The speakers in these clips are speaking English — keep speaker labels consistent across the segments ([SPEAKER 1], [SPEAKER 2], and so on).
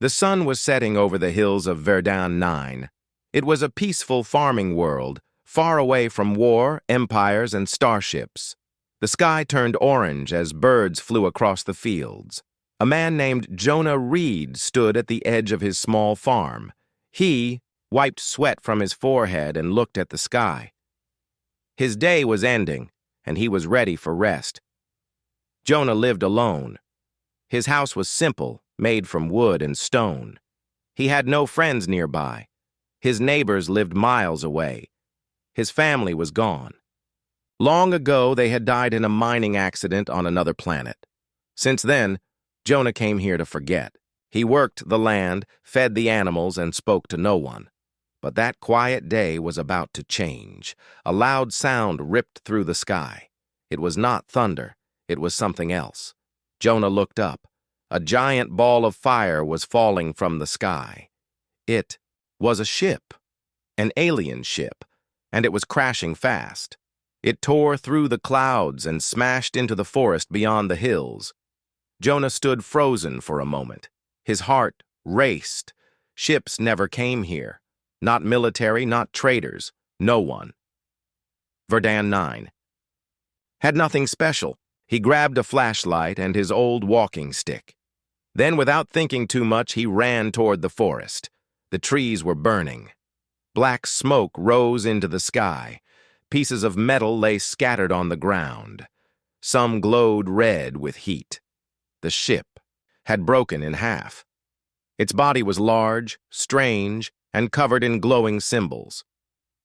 [SPEAKER 1] The sun was setting over the hills of Verdun 9. It was a peaceful farming world, far away from war, empires, and starships. The sky turned orange as birds flew across the fields. A man named Jonah Reed stood at the edge of his small farm. He wiped sweat from his forehead and looked at the sky. His day was ending, and he was ready for rest. Jonah lived alone. His house was simple, made from wood and stone. He had no friends nearby. His neighbors lived miles away. His family was gone. Long ago, they had died in a mining accident on another planet. Since then, Jonah came here to forget. He worked the land, fed the animals, and spoke to no one. But that quiet day was about to change. A loud sound ripped through the sky. It was not thunder. It was something else. Jonah looked up. A giant ball of fire was falling from the sky. It was a ship, an alien ship, and it was crashing fast. It tore through the clouds and smashed into the forest beyond the hills. Jonah stood frozen for a moment. His heart raced. Ships never came here. Not military, not traders, no one. Verdun 9. Had nothing special. He grabbed a flashlight and his old walking stick. Then, without thinking too much, he ran toward the forest. The trees were burning. Black smoke rose into the sky. Pieces of metal lay scattered on the ground. Some glowed red with heat. The ship had broken in half. Its body was large, strange, and covered in glowing symbols.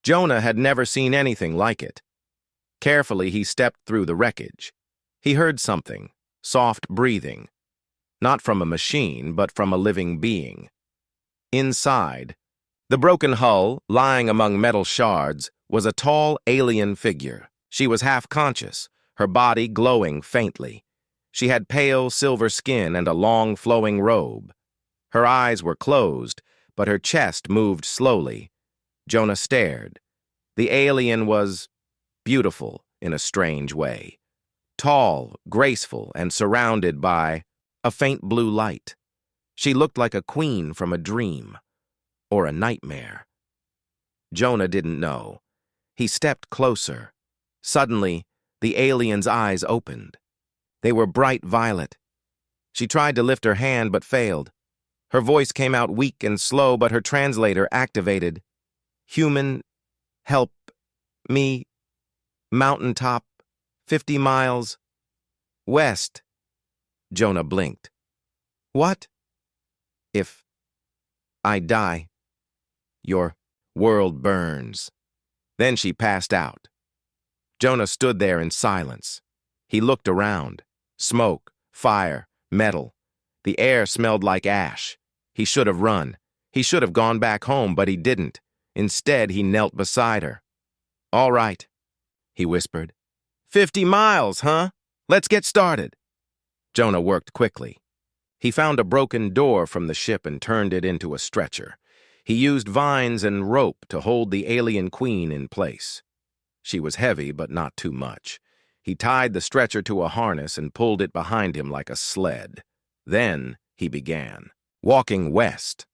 [SPEAKER 1] Jonah had never seen anything like it. Carefully, he stepped through the wreckage. He heard something, soft breathing. Not from a machine, but from a living being. Inside, the broken hull, lying among metal shards, was a tall alien figure. She was half-conscious, her body glowing faintly. She had pale silver skin and a long flowing robe. Her eyes were closed, but her chest moved slowly. Jonah stared. The alien was beautiful in a strange way. Tall, graceful, and surrounded by a faint blue light. She looked like a queen from a dream, or a nightmare. Jonah didn't know. He stepped closer. Suddenly, the alien's eyes opened. They were bright violet. She tried to lift her hand but failed. Her voice came out weak and slow, but her translator activated. Human, help me, mountaintop, 50 miles, west. Jonah blinked. What? If I die, your world burns. Then she passed out. Jonah stood there in silence. He looked around. Smoke, fire, metal. The air smelled like ash. He should have run. He should have gone back home, but he didn't. Instead, he knelt beside her. All right, he whispered. 50 miles, huh? Let's get started. Jonah worked quickly. He found a broken door from the ship and turned it into a stretcher. He used vines and rope to hold the alien queen in place. She was heavy, but not too much. He tied the stretcher to a harness and pulled it behind him like a sled. Then he began, walking west.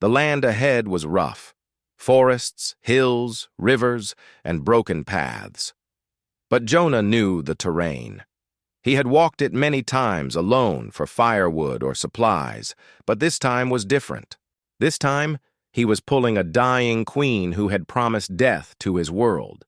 [SPEAKER 1] The land ahead was rough. Forests, hills, rivers, and broken paths. But Jonah knew the terrain. He had walked it many times alone for firewood or supplies, but this time was different. This time, he was pulling a dying queen who had promised death to his world.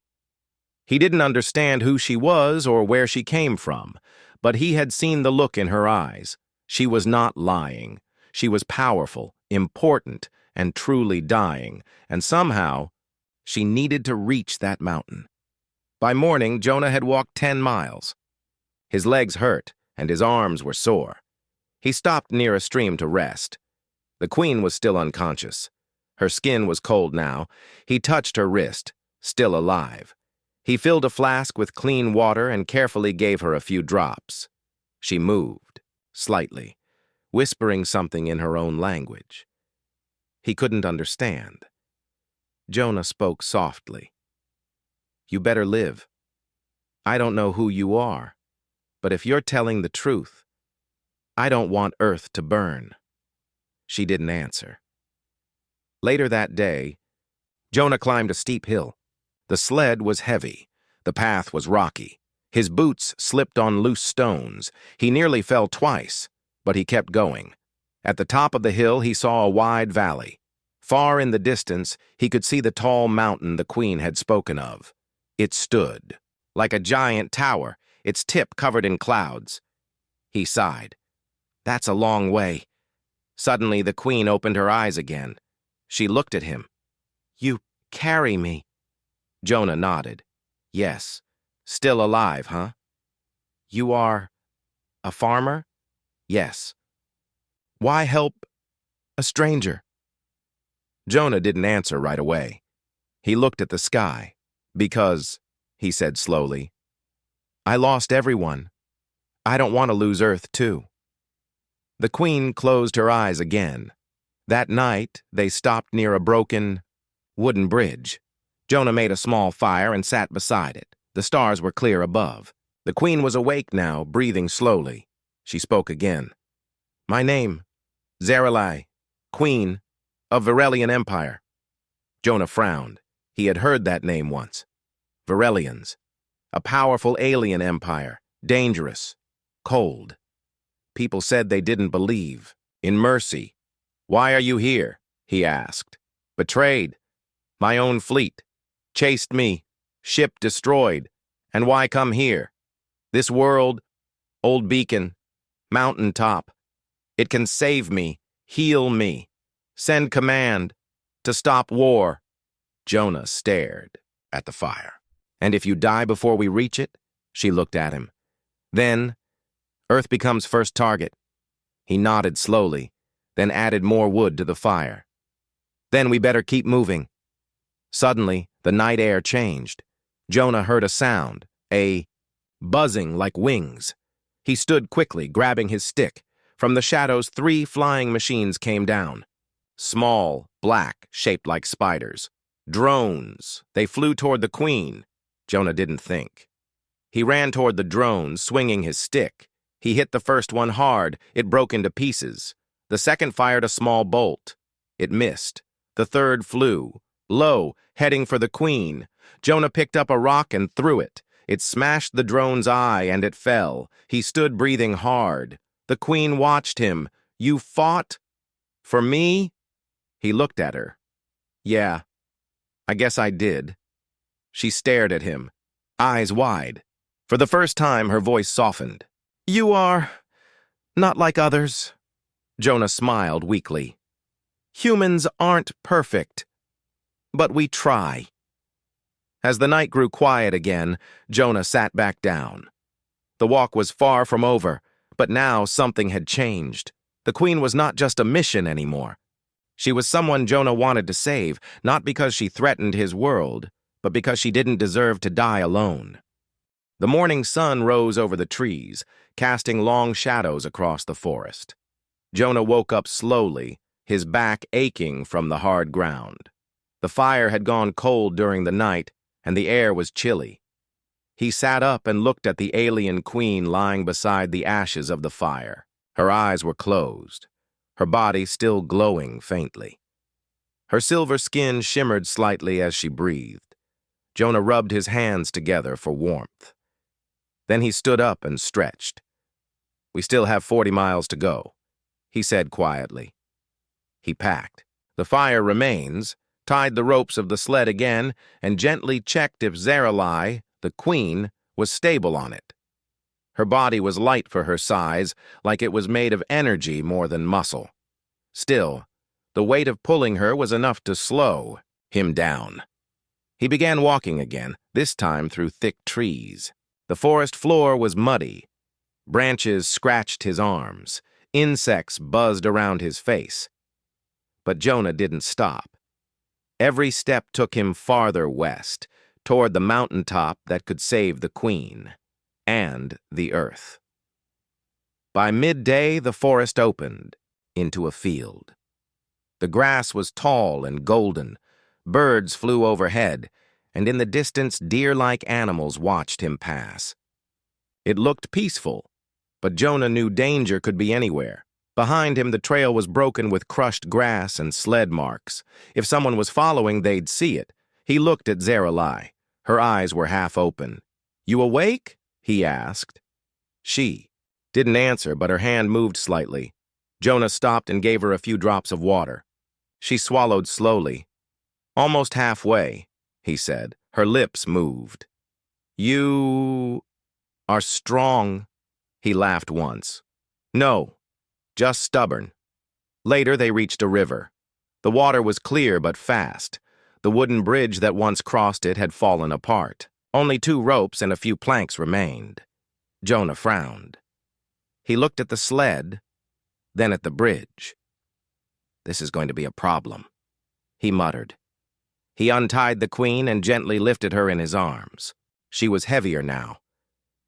[SPEAKER 1] He didn't understand who she was or where she came from, but he had seen the look in her eyes. She was not lying. She was powerful, important, and truly dying, and somehow, she needed to reach that mountain. By morning, Jonah had walked 10 miles. His legs hurt, and his arms were sore. He stopped near a stream to rest. The queen was still unconscious. Her skin was cold now. He touched her wrist, still alive. He filled a flask with clean water and carefully gave her a few drops. She moved, slightly, whispering something in her own language. He couldn't understand. Jonah spoke softly. You better live. I don't know who you are, but if you're telling the truth, I don't want Earth to burn. She didn't answer. Later that day, Jonah climbed a steep hill. The sled was heavy. The path was rocky. His boots slipped on loose stones. He nearly fell twice, but he kept going. At the top of the hill, he saw a wide valley. Far in the distance, he could see the tall mountain the Queen had spoken of. It stood, like a giant tower, its tip covered in clouds. He sighed. That's a long way. Suddenly, the Queen opened her eyes again. She looked at him. You carry me. Jonah nodded. Yes. Still alive, huh? You are a farmer? Yes. Why help a stranger? Jonah didn't answer right away. He looked at the sky. Because, he said slowly, I lost everyone. I don't want to lose Earth, too. The Queen closed her eyes again. That night, they stopped near a broken wooden bridge. Jonah made a small fire and sat beside it. The stars were clear above. The Queen was awake now, breathing slowly. She spoke again. My name, Zaralai, Queen of Varelian Empire. Jonah frowned. He had heard that name once. Varelians. A powerful alien empire. Dangerous. Cold. People said they didn't believe. In mercy. Why are you here? He asked. Betrayed. My own fleet. Chased me. Ship destroyed. And why come here? This world, old beacon, mountain top. It can save me, heal me, send command to stop war. Jonah stared at the fire. And if you die before we reach it? She looked at him. Then, Earth becomes first target. He nodded slowly, then added more wood to the fire. Then we better keep moving. Suddenly, the night air changed. Jonah heard a sound, a buzzing like wings. He stood quickly, grabbing his stick. From the shadows, 3 flying machines came down. Small, black, shaped like spiders. Drones. They flew toward the Queen. Jonah didn't think. He ran toward the drones, swinging his stick. He hit the first one hard. It broke into pieces. The second fired a small bolt. It missed. The third flew, low, heading for the Queen. Jonah picked up a rock and threw it. It smashed the drone's eye, and it fell. He stood breathing hard. The Queen watched him. You fought? For me? He looked at her. Yeah, I guess I did. She stared at him, eyes wide. For the first time, her voice softened. You are not like others. Jonah smiled weakly. Humans aren't perfect, but we try. As the night grew quiet again, Jonah sat back down. The walk was far from over, but now something had changed. The Queen was not just a mission anymore. She was someone Jonah wanted to save, not because she threatened his world, but because she didn't deserve to die alone. The morning sun rose over the trees, casting long shadows across the forest. Jonah woke up slowly, his back aching from the hard ground. The fire had gone cold during the night, and the air was chilly. He sat up and looked at the alien Queen lying beside the ashes of the fire. Her eyes were closed, her body still glowing faintly. Her silver skin shimmered slightly as she breathed. Jonah rubbed his hands together for warmth. Then he stood up and stretched. We still have 40 miles to go, he said quietly. He packed. The fire remains, tied the ropes of the sled again, and gently checked if Zaralai, the Queen, was stable on it. Her body was light for her size, like it was made of energy more than muscle. Still, the weight of pulling her was enough to slow him down. He began walking again, this time through thick trees. The forest floor was muddy. Branches scratched his arms. Insects buzzed around his face. But Jonah didn't stop. Every step took him farther west, toward the mountaintop that could save the Queen and the Earth. By midday, the forest opened into a field. The grass was tall and golden. Birds flew overhead, and in the distance, deer-like animals watched him pass. It looked peaceful, but Jonah knew danger could be anywhere. Behind him, the trail was broken with crushed grass and sled marks. If someone was following, they'd see it. He looked at Zaralai. Her eyes were half open. "You awake?" he asked. She didn't answer, but her hand moved slightly. Jonah stopped and gave her a few drops of water. She swallowed slowly. "Almost halfway," he said. Her lips moved. "You are strong," he laughed once. "No, just stubborn." Later, they reached a river. The water was clear but fast. The wooden bridge that once crossed it had fallen apart. Only 2 ropes and a few planks remained. Jonah frowned. He looked at the sled, then at the bridge. "This is going to be a problem," he muttered. He untied the queen and gently lifted her in his arms. She was heavier now.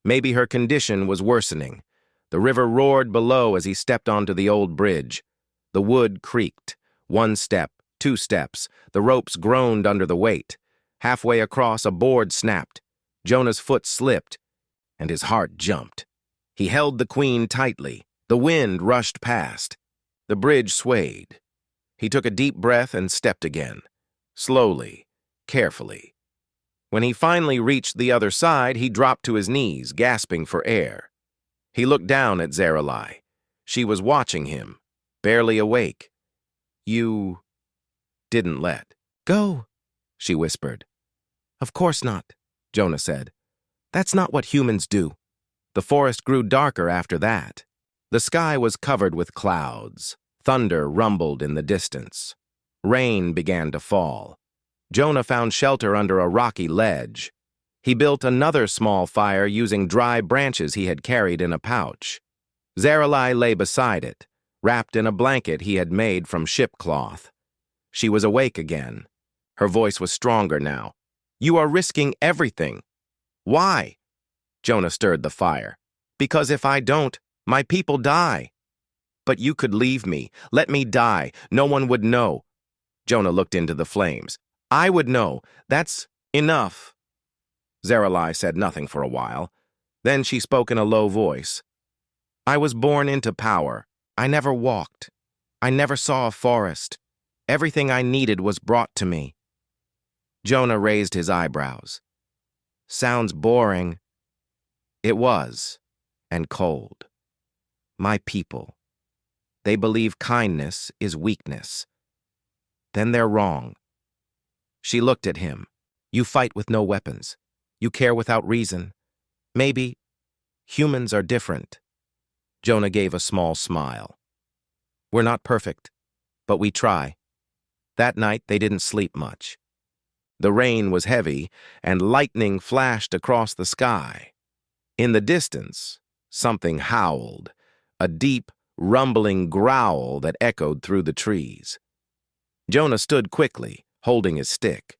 [SPEAKER 1] Maybe her condition was worsening. The river roared below as he stepped onto the old bridge. The wood creaked. 1 step, 2 steps. The ropes groaned under the weight. Halfway across, a board snapped. Jonah's foot slipped, and his heart jumped. He held the queen tightly. The wind rushed past. The bridge swayed. He took a deep breath and stepped again. Slowly, carefully. When he finally reached the other side, he dropped to his knees, gasping for air. He looked down at Zaralai. She was watching him, barely awake. "You didn't let go," she whispered. "Of course not," Jonah said. "That's not what humans do." The forest grew darker after that. The sky was covered with clouds. Thunder rumbled in the distance. Rain began to fall. Jonah found shelter under a rocky ledge. He built another small fire using dry branches he had carried in a pouch. Zaralai lay beside it, wrapped in a blanket he had made from shipcloth. She was awake again. Her voice was stronger now. "You are risking everything." "Why?" Jonah stirred the fire. "Because if I don't, my people die." "But you could leave me. Let me die. No one would know." Jonah looked into the flames. "I would know. That's enough." Zaralai said nothing for a while. Then she spoke in a low voice. "I was born into power. I never walked. I never saw a forest. Everything I needed was brought to me." Jonah raised his eyebrows. "Sounds boring." It was, and cold. My people. They believe kindness is weakness. Then they're wrong. She looked at him. "You fight with no weapons. You care without reason. Maybe humans are different." Jonah gave a small smile. "We're not perfect, but we try." That night, they didn't sleep much. The rain was heavy, and lightning flashed across the sky. In the distance, something howled, a deep, rumbling growl that echoed through the trees. Jonah stood quickly, holding his stick.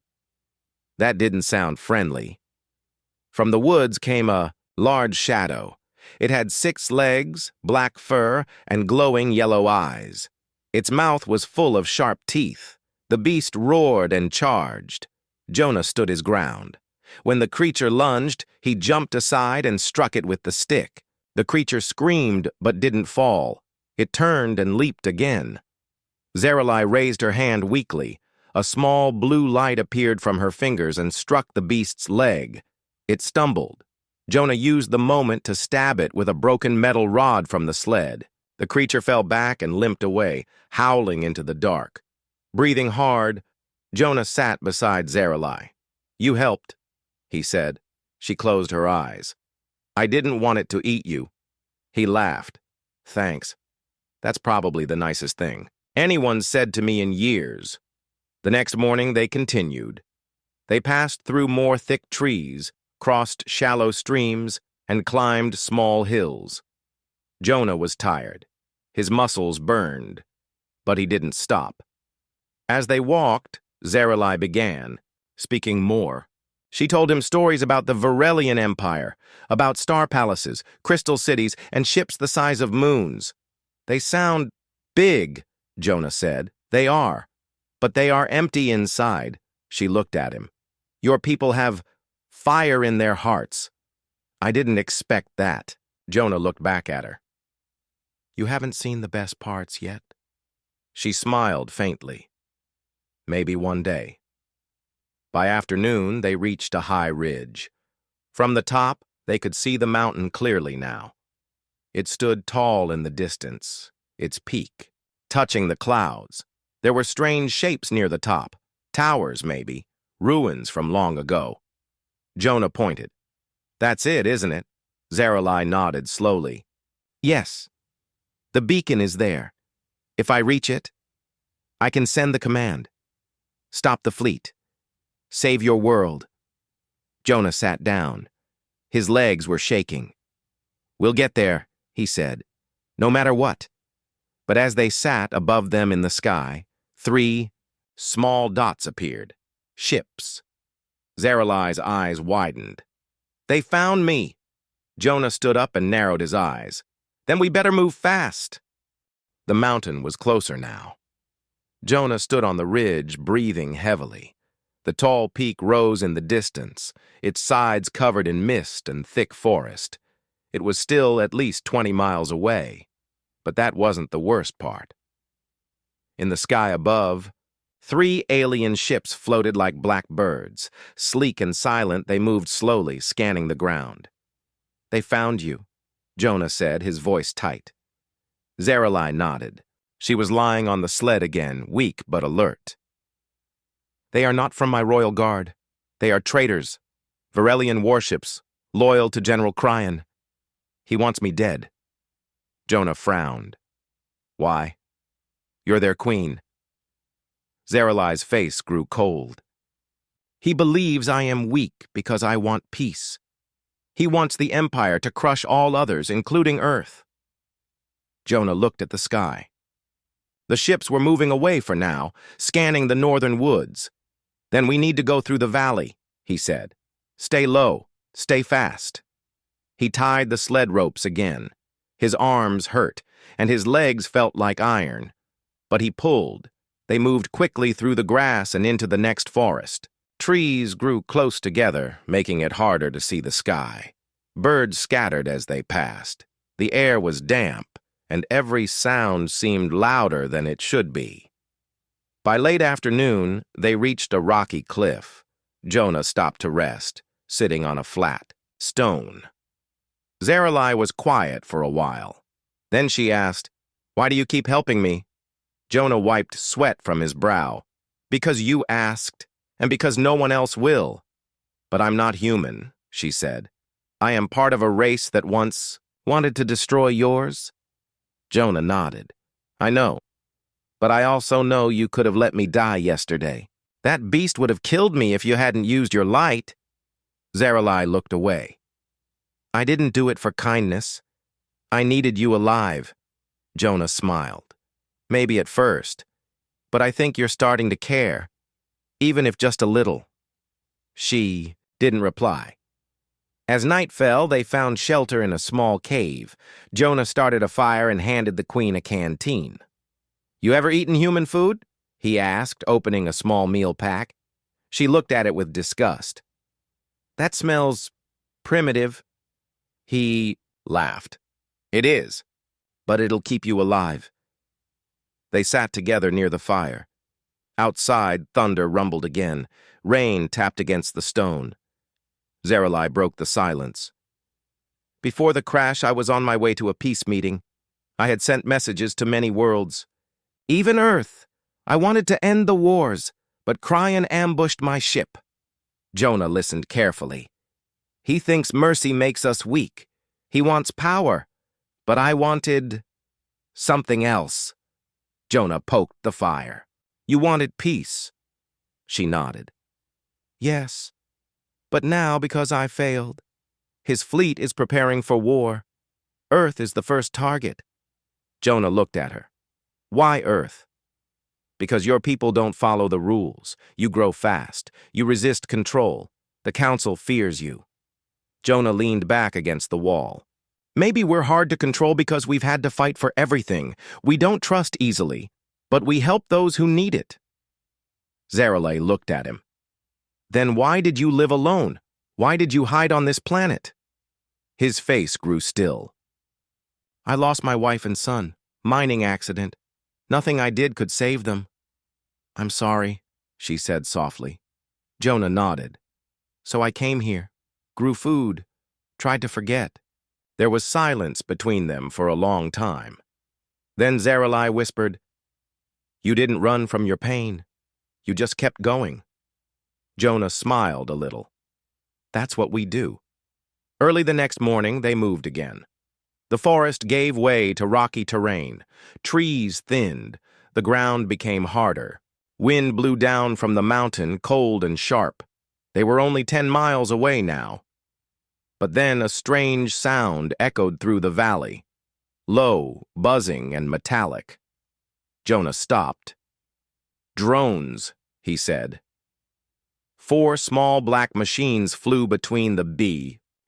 [SPEAKER 1] That didn't sound friendly. From the woods came a large shadow. It had 6 legs, black fur, and glowing yellow eyes. Its mouth was full of sharp teeth. The beast roared and charged. Jonah stood his ground. When the creature lunged, he jumped aside and struck it with the stick. The creature screamed but didn't fall. It turned and leaped again. Zaralai raised her hand weakly. A small blue light appeared from her fingers and struck the beast's leg. It stumbled. Jonah used the moment to stab it with a broken metal rod from the sled. The creature fell back and limped away, howling into the dark. Breathing hard, Jonah sat beside Zaralai. "You helped," he said. She closed her eyes. "I didn't want it to eat you." He laughed. "Thanks. That's probably the nicest thing anyone's said to me in years." The next morning they continued. They passed through more thick trees, crossed shallow streams, and climbed small hills. Jonah was tired. His muscles burned, but he didn't stop. As they walked, Zaralai began, speaking more. She told him stories about the Varelian Empire, about star palaces, crystal cities, and ships the size of moons. "They sound big," Jonah said. "They are. But they are empty inside." She looked at him. "Your people have fire in their hearts." "I didn't expect that." Jonah looked back at her. You haven't seen the best parts yet? She smiled faintly. Maybe one day. By afternoon, they reached a high ridge. From the top, they could see the mountain clearly now. It stood tall in the distance, its peak, touching the clouds. There were strange shapes near the top, towers maybe, ruins from long ago. Jonah pointed. That's it, isn't it? Zaralai nodded slowly. Yes. The beacon is there. If I reach it, I can send the command. Stop the fleet. Save your world. Jonah sat down. His legs were shaking. We'll get there, he said, no matter what. But as they sat above them in the sky, 3 small dots appeared. Ships. Zaralai's eyes widened. They found me. Jonah stood up and narrowed his eyes. Then we better move fast. The mountain was closer now. Jonah stood on the ridge, breathing heavily. The tall peak rose in the distance, its sides covered in mist and thick forest. It was still at least 20 miles away, but that wasn't the worst part. In the sky above, 3 alien ships floated like black birds. Sleek and silent, they moved slowly, scanning the ground. They found you, Jonah said, his voice tight. Zaralai nodded. She was lying on the sled again, weak but alert. They are not from my royal guard. They are traitors, Varelian warships, loyal to General Cryan. He wants me dead. Jonah frowned. Why? You're their queen. Zaralai's face grew cold. He believes I am weak because I want peace. He wants the Empire to crush all others, including Earth. Jonah looked at the sky. The ships were moving away for now, scanning the northern woods. Then we need to go through the valley, he said. Stay low, stay fast. He tied the sled ropes again. His arms hurt, and his legs felt like iron. But he pulled. They moved quickly through the grass and into the next forest. Trees grew close together, making it harder to see the sky. Birds scattered as they passed. The air was damp, and every sound seemed louder than it should be. By late afternoon, they reached a rocky cliff. Jonah stopped to rest, sitting on a flat stone. Zaralai was quiet for a while. Then she asked, Why do you keep helping me? Jonah wiped sweat from his brow. Because you asked, and because no one else will. But I'm not human, she said. I am part of a race that once wanted to destroy yours. Jonah nodded. I know. But I also know you could have let me die yesterday. That beast would have killed me if you hadn't used your light. Zaralai looked away. I didn't do it for kindness. I needed you alive. Jonah smiled. Maybe at first. But I think you're starting to care. Even if just a little. She didn't reply. As night fell, they found shelter in a small cave. Jonah started a fire and handed the queen a canteen. You ever eaten human food? He asked, opening a small meal pack. She looked at it with disgust. That smells primitive. He laughed. It is, but it'll keep you alive. They sat together near the fire. Outside, thunder rumbled again. Rain tapped against the stone. Zaralai broke the silence. Before the crash, I was on my way to a peace meeting. I had sent messages to many worlds. Even Earth. I wanted to end the wars, but Cryan ambushed my ship. Jonah listened carefully. He thinks mercy makes us weak. He wants power. But I wanted something else. Jonah poked the fire. You wanted peace. She nodded. Yes. But now, because I failed, his fleet is preparing for war. Earth is the first target. Jonah looked at her. Why Earth? Because your people don't follow the rules. You grow fast. You resist control. The council fears you. Jonah leaned back against the wall. Maybe we're hard to control because we've had to fight for everything. We don't trust easily, but we help those who need it. Zaralai looked at him. Then why did you live alone? Why did you hide on this planet? His face grew still. I lost my wife and son. Mining accident. Nothing I did could save them. I'm sorry, she said softly. Jonah nodded. So I came here, grew food, tried to forget. There was silence between them for a long time. Then Zarelai whispered, You didn't run from your pain. You just kept going. Jonah smiled a little. That's what we do. Early the next morning, they moved again. The forest gave way to rocky terrain. Trees thinned. The ground became harder. Wind blew down from the mountain, cold and sharp. They were only 10 miles away now. But then a strange sound echoed through the valley. Low, buzzing, and metallic. Jonah stopped. Drones, he said. 4 small black machines flew between the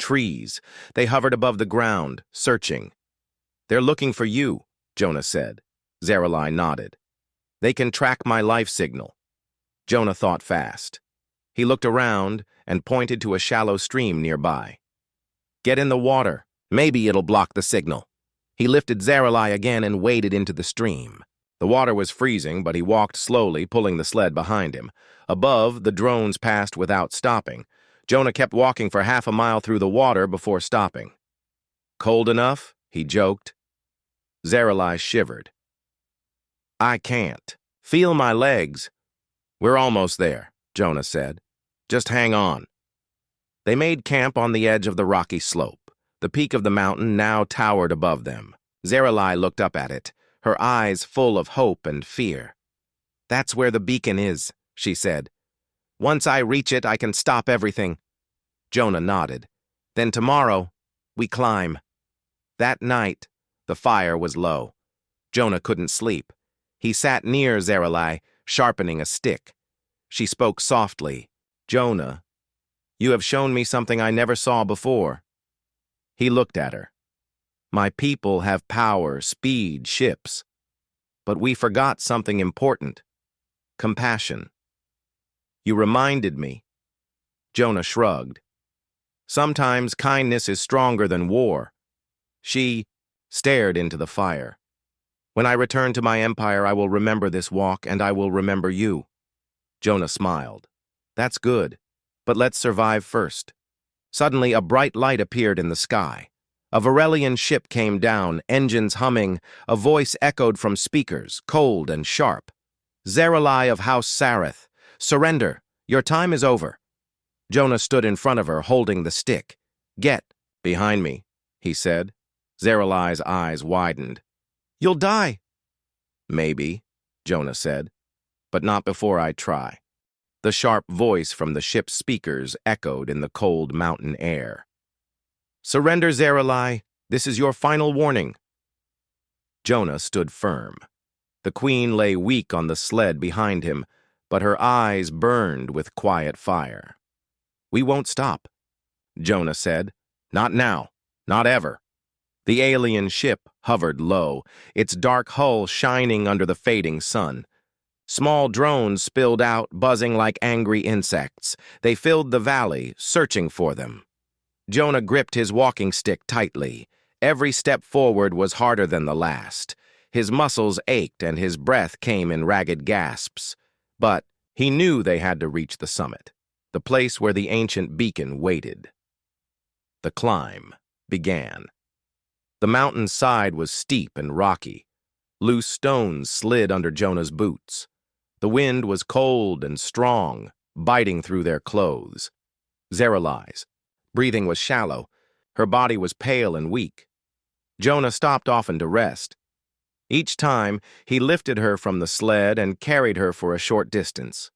[SPEAKER 1] trees. They hovered above the ground, searching. They're looking for you, Jonah said. Zarelai nodded. They can track my life signal. Jonah thought fast. He looked around and pointed to a shallow stream nearby. Get in the water. Maybe it'll block the signal. He lifted Zarelai again and waded into the stream. The water was freezing, but he walked slowly, pulling the sled behind him. Above, the drones passed without stopping. Jonah kept walking for half a mile through the water before stopping. Cold enough? He joked. Zarelai shivered. I can't. Feel my legs. We're almost there, Jonah said. Just hang on. They made camp on the edge of the rocky slope. The peak of the mountain now towered above them. Zarelai looked up at it, her eyes full of hope and fear. That's where the beacon is, she said. Once I reach it, I can stop everything. Jonah nodded. Then tomorrow, we climb. That night, the fire was low. Jonah couldn't sleep. He sat near Zarelai, sharpening a stick. She spoke softly. Jonah, you have shown me something I never saw before. He looked at her. My people have power, speed, ships. But we forgot something important. Compassion. You reminded me. Jonah shrugged. Sometimes kindness is stronger than war. She stared into the fire. When I return to my empire, I will remember this walk, and I will remember you. Jonah smiled. That's good, but let's survive first. Suddenly, a bright light appeared in the sky. A Varelian ship came down, engines humming. A voice echoed from speakers, cold and sharp. Zarelai of House Sareth, surrender. Your time is over. Jonah stood in front of her, holding the stick. Get behind me, he said. Zarelai's eyes widened. You'll die. Maybe, Jonah said, but not before I try. The sharp voice from the ship's speakers echoed in the cold mountain air. Surrender, Zarelai. This is your final warning. Jonah stood firm. The queen lay weak on the sled behind him, but her eyes burned with quiet fire. We won't stop, Jonah said. Not now, not ever. The alien ship hovered low, its dark hull shining under the fading sun. Small drones spilled out, buzzing like angry insects. They filled the valley, searching for them. Jonah gripped his walking stick tightly. Every step forward was harder than the last. His muscles ached and his breath came in ragged gasps. But he knew they had to reach the summit, the place where the ancient beacon waited. The climb began. The mountain's side was steep and rocky. Loose stones slid under Jonah's boots. The wind was cold and strong, biting through their clothes. Zarelai's breathing was shallow. Her body was pale and weak. Jonah stopped often to rest. Each time, he lifted her from the sled and carried her for a short distance.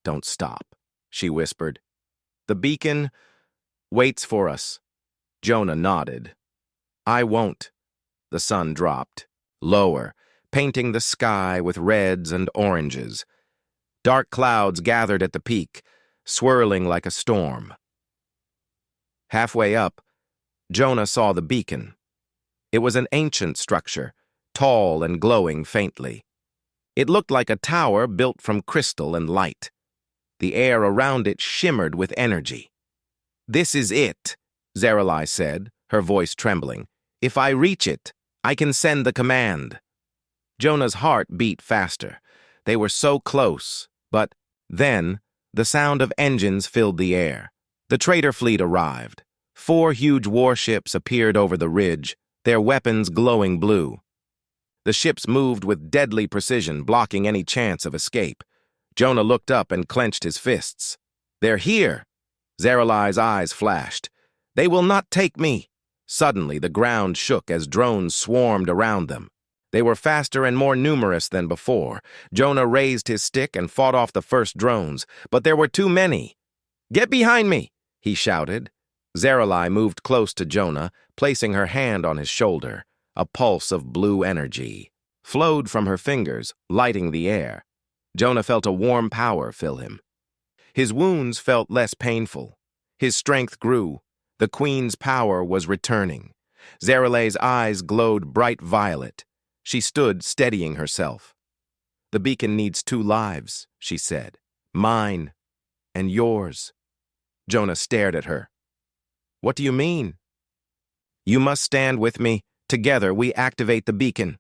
[SPEAKER 1] Don't stop, she whispered. The beacon waits for us. Jonah nodded. I won't. The sun dropped, lower, painting the sky with reds and oranges. Dark clouds gathered at the peak, swirling like a storm. Halfway up, Jonah saw the beacon. It was an ancient structure, tall and glowing faintly. It looked like a tower built from crystal and light. The air around it shimmered with energy. This is it, Zarelai said, her voice trembling. If I reach it, I can send the command. Jonah's heart beat faster. They were so close, but then the sound of engines filled the air. The trader fleet arrived. 4 huge warships appeared over the ridge, their weapons glowing blue. The ships moved with deadly precision, blocking any chance of escape. Jonah looked up and clenched his fists. They're here! Zaralai's eyes flashed. They will not take me! Suddenly, the ground shook as drones swarmed around them. They were faster and more numerous than before. Jonah raised his stick and fought off the first drones, but there were too many. Get behind me! He shouted. Zaralai moved close to Jonah, placing her hand on his shoulder. A pulse of blue energy flowed from her fingers, lighting the air. Jonah felt a warm power fill him. His wounds felt less painful. His strength grew. The Queen's power was returning. Zaralai's eyes glowed bright violet. She stood steadying herself. The beacon needs 2 lives, she said. Mine and yours. Jonah stared at her. What do you mean? You must stand with me. Together we activate the beacon.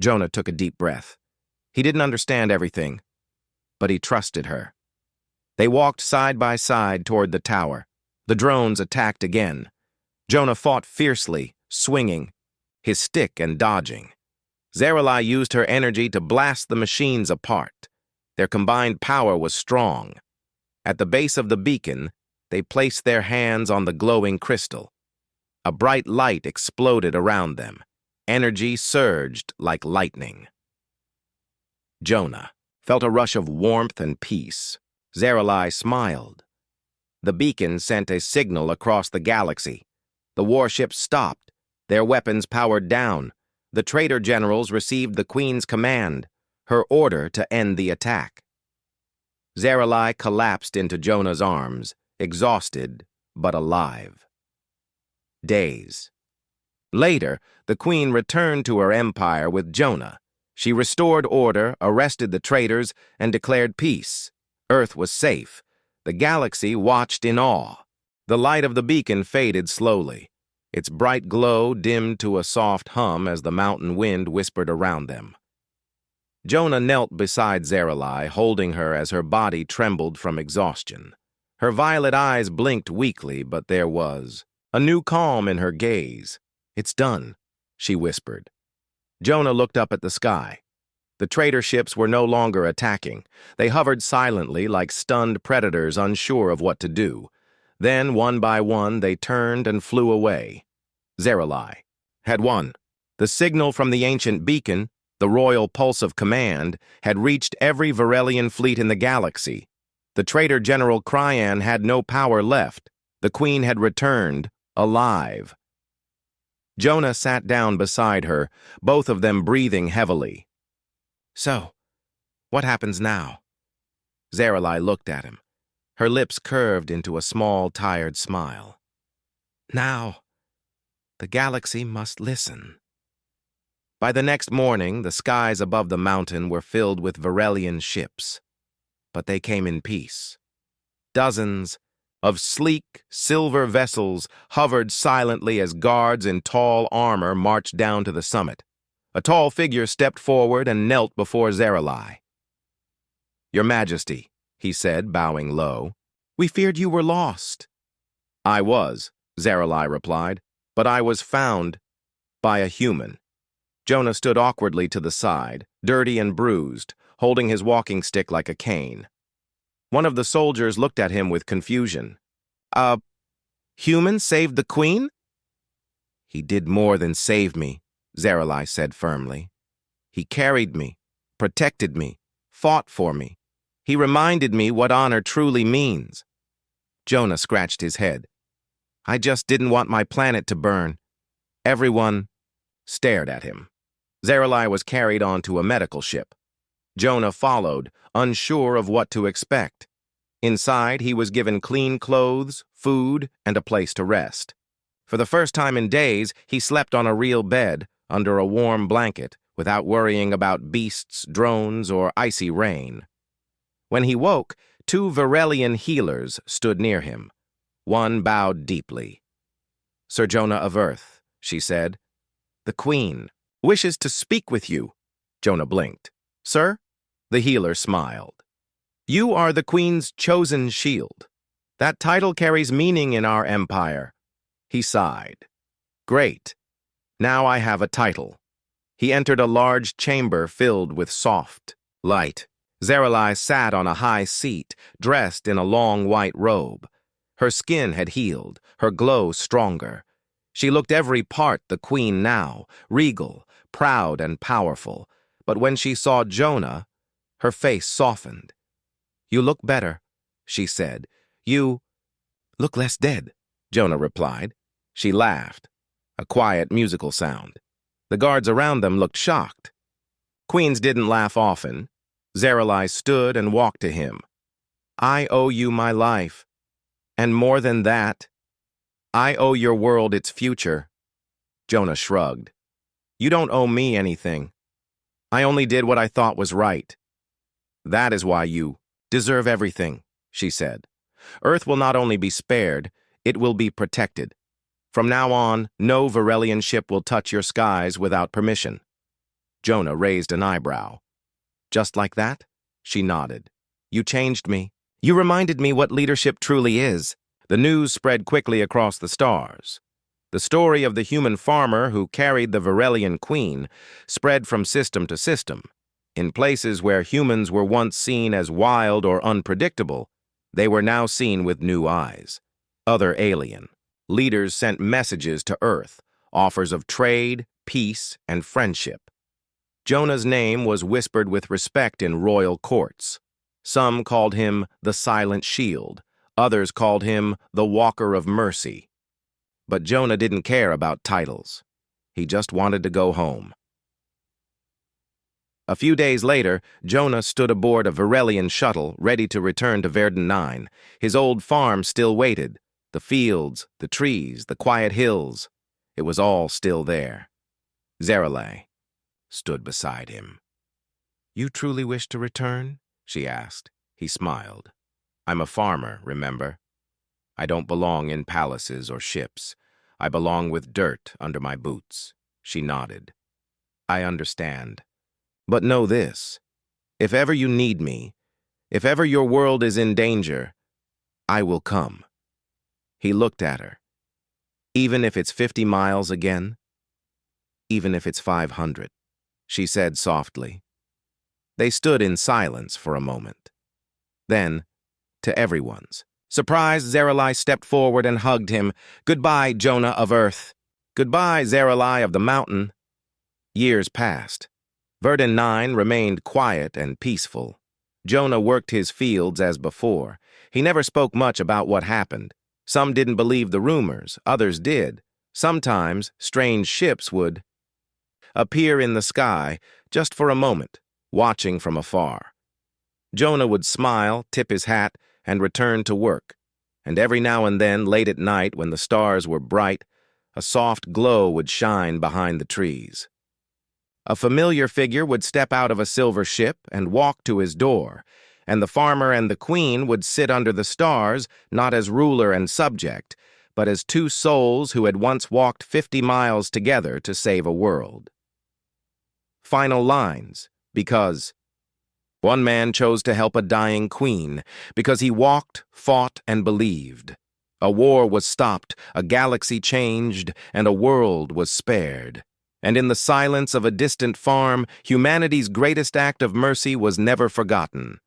[SPEAKER 1] Jonah took a deep breath. He didn't understand everything, but he trusted her. They walked side by side toward the tower. The drones attacked again. Jonah fought fiercely, swinging, his stick and dodging. Zaralai used her energy to blast the machines apart. Their combined power was strong. At the base of the beacon, they placed their hands on the glowing crystal. A bright light exploded around them. Energy surged like lightning. Jonah felt a rush of warmth and peace. Zaralai smiled. The beacon sent a signal across the galaxy. The warships stopped, their weapons powered down. The traitor generals received the Queen's command, her order to end the attack. Zaralai collapsed into Jonah's arms, exhausted but alive. Days. Later, the Queen returned to her empire with Jonah. She restored order, arrested the traitors, and declared peace. Earth was safe. The galaxy watched in awe. The light of the beacon faded slowly. Its bright glow dimmed to a soft hum as the mountain wind whispered around them. Jonah knelt beside Zaralai, holding her as her body trembled from exhaustion. Her violet eyes blinked weakly, but there was a new calm in her gaze. It's done, she whispered. Jonah looked up at the sky. The traitor ships were no longer attacking. They hovered silently like stunned predators unsure of what to do. Then, one by one, they turned and flew away. Zaralai had won. The signal from the ancient beacon, the royal pulse of command, had reached every Varelian fleet in the galaxy. The traitor General Cryan had no power left. The Queen had returned, alive. Jonah sat down beside her, both of them breathing heavily. So, what happens now? Zaralai looked at him. Her lips curved into a small, tired smile. Now, the galaxy must listen. By the next morning, the skies above the mountain were filled with Varelian ships. But they came in peace. Dozens of sleek, silver vessels hovered silently as guards in tall armor marched down to the summit. A tall figure stepped forward and knelt before Zaralai. Your Majesty, he said, bowing low, we feared you were lost. I was, Zaralai replied, but I was found by a human. Jonah stood awkwardly to the side, dirty and bruised, holding his walking stick like a cane. One of the soldiers looked at him with confusion. A human saved the Queen? He did more than save me, Zaralai said firmly. He carried me, protected me, fought for me. He reminded me what honor truly means. Jonah scratched his head. I just didn't want my planet to burn. Everyone stared at him. Zaralai was carried onto a medical ship. Jonah followed, unsure of what to expect. Inside, he was given clean clothes, food, and a place to rest. For the first time in days, he slept on a real bed, under a warm blanket, without worrying about beasts, drones, or icy rain. When he woke, 2 Varelian healers stood near him. One bowed deeply. Sir Jonah of Earth, she said, "The Queen wishes to speak with you." Jonah blinked. "Sir?" The healer smiled. "You are the Queen's chosen shield. That title carries meaning in our empire." He sighed. "Great. Now I have a title." He entered a large chamber filled with soft light. Zaralai sat on a high seat, dressed in a long white robe. Her skin had healed, her glow stronger. She looked every part the Queen now, regal, proud and powerful. But when she saw Jonah, her face softened. "You look better," she said. "You look less dead," Jonah replied. She laughed, a quiet musical sound. The guards around them looked shocked. Queens didn't laugh often. Zaralai stood and walked to him. "I owe you my life. And more than that, I owe your world its future." Jonah shrugged. "You don't owe me anything. I only did what I thought was right." "That is why you deserve everything," she said. "Earth will not only be spared, it will be protected. From now on, no Varelian ship will touch your skies without permission." Jonah raised an eyebrow. "Just like that?" She nodded. "You changed me. You reminded me what leadership truly is." The news spread quickly across the stars. The story of the human farmer who carried the Varelian queen spread from system to system. In places where humans were once seen as wild or unpredictable, they were now seen with new eyes. Other alien leaders sent messages to Earth, offers of trade, peace, and friendship. Jonah's name was whispered with respect in royal courts. Some called him the Silent Shield. Others called him the Walker of Mercy. But Jonah didn't care about titles. He just wanted to go home. A few days later, Jonah stood aboard a Varelian shuttle, ready to return to Verdun 9. His old farm still waited. The fields, the trees, the quiet hills. It was all still there. Zaralai stood beside him. "You truly wish to return?" she asked. He smiled. "I'm a farmer, remember? I don't belong in palaces or ships. I belong with dirt under my boots." She nodded. "I understand. But know this. If ever you need me, if ever your world is in danger, I will come." He looked at her. "Even if it's 50 miles again? Even if it's 500, she said softly. They stood in silence for a moment. Then, to everyone's surprise, Zaralai stepped forward and hugged him. "Goodbye, Jonah of Earth. Goodbye, Zaralai of the Mountain." Years passed. Verdun 9 remained quiet and peaceful. Jonah worked his fields as before. He never spoke much about what happened. Some didn't believe the rumors, others did. Sometimes strange ships would appear in the sky just for a moment, watching from afar. Jonah would smile, tip his hat, and return to work. And every now and then, late at night when the stars were bright, a soft glow would shine behind the trees. A familiar figure would step out of a silver ship and walk to his door, and the farmer and the queen would sit under the stars, not as ruler and subject, but as two souls who had once walked 50 miles together to save a world. Final lines, because one man chose to help a dying queen, because he walked, fought, and believed. A war was stopped, a galaxy changed, and a world was spared. And in the silence of a distant farm, humanity's greatest act of mercy was never forgotten.